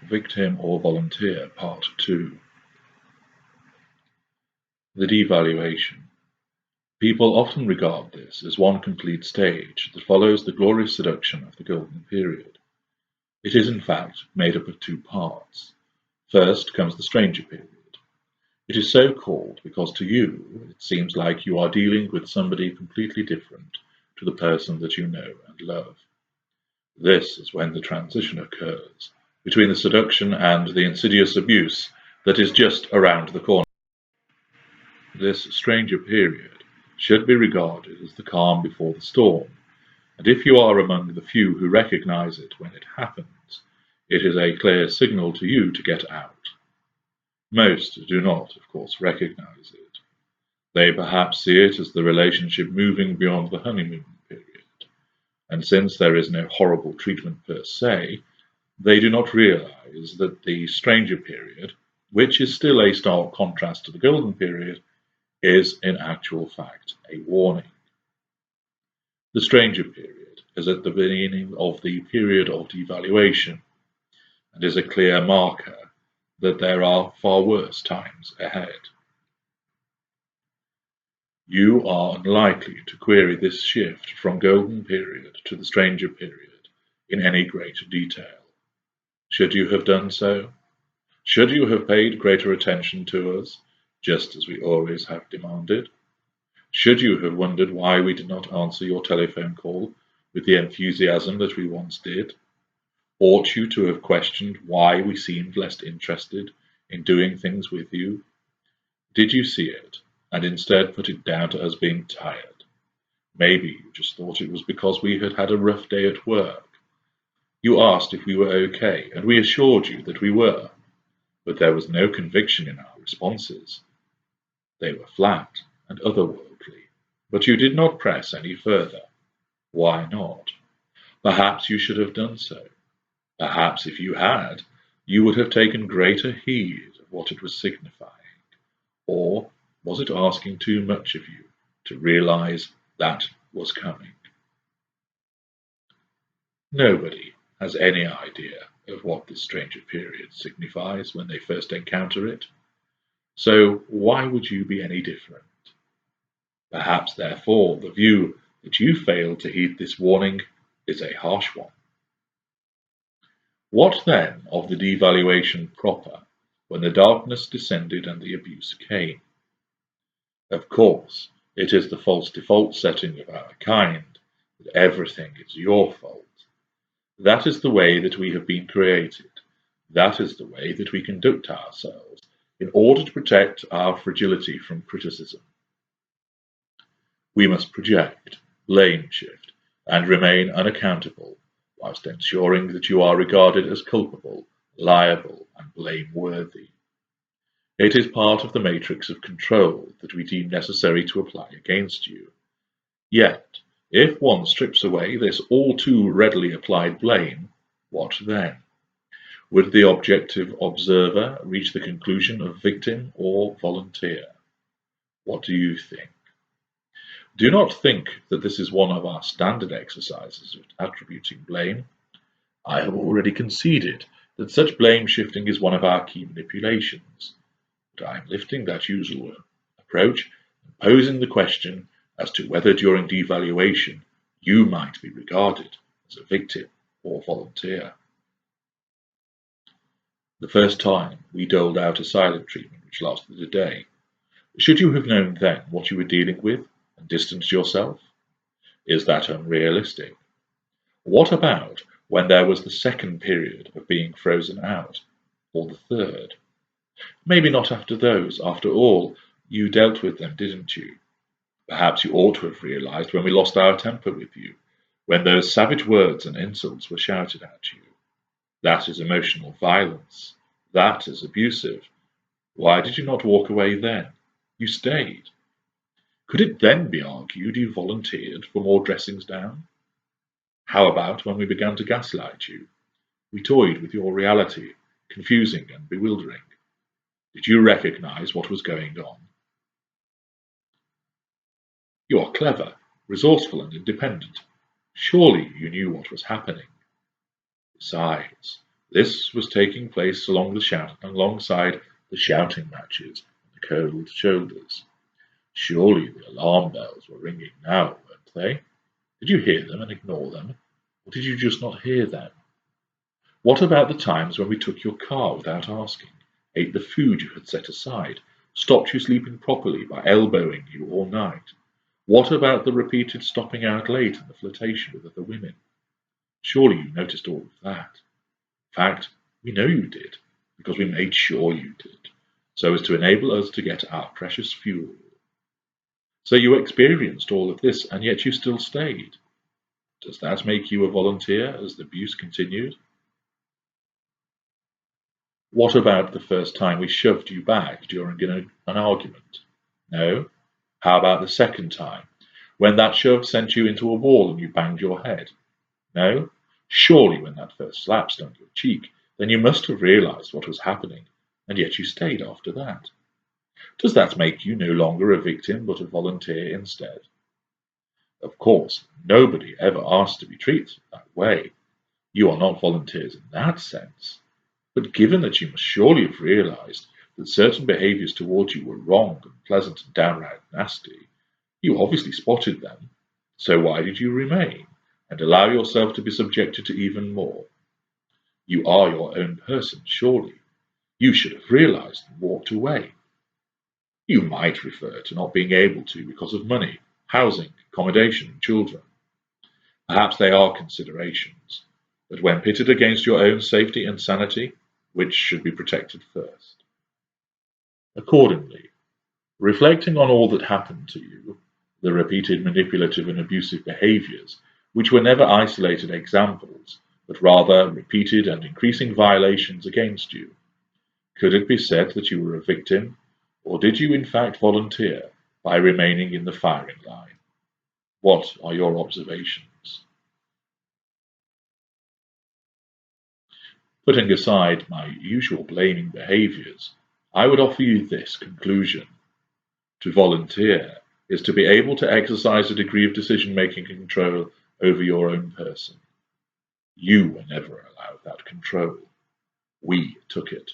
Victim or Volunteer, Part 2. The Devaluation. People often regard this as one complete stage that follows the glorious seduction of the Golden Period. It is in fact made up of two parts. First comes the Stranger Period. It is so called because to you it seems like you are dealing with somebody completely different to the person that you know and love. This is when the transition occurs between the seduction and the insidious abuse that is just around the corner. This stranger period should be regarded as the calm before the storm, and if you are among the few who recognize it when it happens, it is a clear signal to you to get out. Most do not, of course, recognize it. They perhaps see it as the relationship moving beyond the honeymoon period, and since there is no horrible treatment per se, they do not realize that the stranger period, which is still a stark contrast to the golden period, is in actual fact a warning. The stranger period is at the beginning of the period of devaluation, and is a clear marker that there are far worse times ahead. You are unlikely to query this shift from golden period to the stranger period in any great detail. Should you have done so? Should you have paid greater attention to us, just as we always have demanded? Should you have wondered why we did not answer your telephone call with the enthusiasm that we once did? Ought you to have questioned why we seemed less interested in doing things with you? Did you see it, and instead put it down to us being tired? Maybe you just thought it was because we had had a rough day at work. You asked if we were okay, and we assured you that we were, but there was no conviction in our responses. They were flat and otherworldly, but you did not press any further. Why not? Perhaps you should have done so. Perhaps if you had, you would have taken greater heed of what it was signifying. Or was it asking too much of you to realize that was coming? Nobody has any idea of what this stranger period signifies when they first encounter it. So why would you be any different? Perhaps, therefore, the view that you failed to heed this warning is a harsh one. What then of the devaluation proper, when the darkness descended and the abuse came? Of course, it is the false default setting of our kind that everything is your fault. That is the way that we have been created. That is the way that we conduct ourselves in order to protect our fragility from criticism. We must project, blame shift, and remain unaccountable, whilst ensuring that you are regarded as culpable, liable, and blameworthy. It is part of the matrix of control that we deem necessary to apply against you. Yet, if one strips away this all too readily applied blame, what then? Would the objective observer reach the conclusion of victim or volunteer? What do you think? Do not think that this is one of our standard exercises of attributing blame. I have already conceded that such blame shifting is one of our key manipulations, but I am lifting that usual approach and posing the question as to whether during devaluation you might be regarded as a victim or volunteer. The first time we doled out a silent treatment which lasted a day, should you have known then what you were dealing with and distanced yourself? Is that unrealistic? What about when there was the second period of being frozen out, or the third? Maybe not after those. After all, you dealt with them, didn't you? Perhaps you ought to have realized when we lost our temper with you, when those savage words and insults were shouted at you. That is emotional violence. That is abusive. Why did you not walk away then? You stayed. Could it then be argued you volunteered for more dressings down? How about when we began to gaslight you? We toyed with your reality, confusing and bewildering. Did you recognize what was going on? You are clever, resourceful, and independent. Surely you knew what was happening. Besides, This was taking place alongside the shouting matches and the cold shoulders. Surely the alarm bells were ringing now, weren't they? Did you hear them and ignore them? Or did you just not hear them? What about the times when we took your car without asking, ate the food you had set aside, stopped you sleeping properly by elbowing you all night? What about the repeated stopping out late and the flirtation with other women? Surely you noticed all of that. In fact, we know you did, because we made sure you did, so as to enable us to get our precious fuel. So you experienced all of this, and yet you still stayed. Does that make you a volunteer as the abuse continued? What about the first time we shoved you back during an argument? No? How about the second time, when that shove sent you into a wall and you banged your head? No? Surely when that first slap stung your cheek, then you must have realized what was happening, and yet you stayed after that. Does that make you no longer a victim but a volunteer instead? Of course, nobody ever asked to be treated that way. You are not volunteers in that sense. But given that you must surely have realized that certain behaviors towards you were wrong, unpleasant, and downright nasty, you obviously spotted them. So why did you remain and allow yourself to be subjected to even more? You are your own person, surely. You should have realized and walked away. You might refer to not being able to because of money, housing, accommodation, and children. Perhaps they are considerations, but when pitted against your own safety and sanity, which should be protected first? Accordingly, reflecting on all that happened to you, the repeated manipulative and abusive behaviors, which were never isolated examples, but rather repeated and increasing violations against you, could it be said that you were a victim, or did you in fact volunteer by remaining in the firing line? What are your observations? Putting aside my usual blaming behaviors, I would offer you this conclusion. To volunteer is to be able to exercise a degree of decision-making control over your own person. You were never allowed that control. We took it.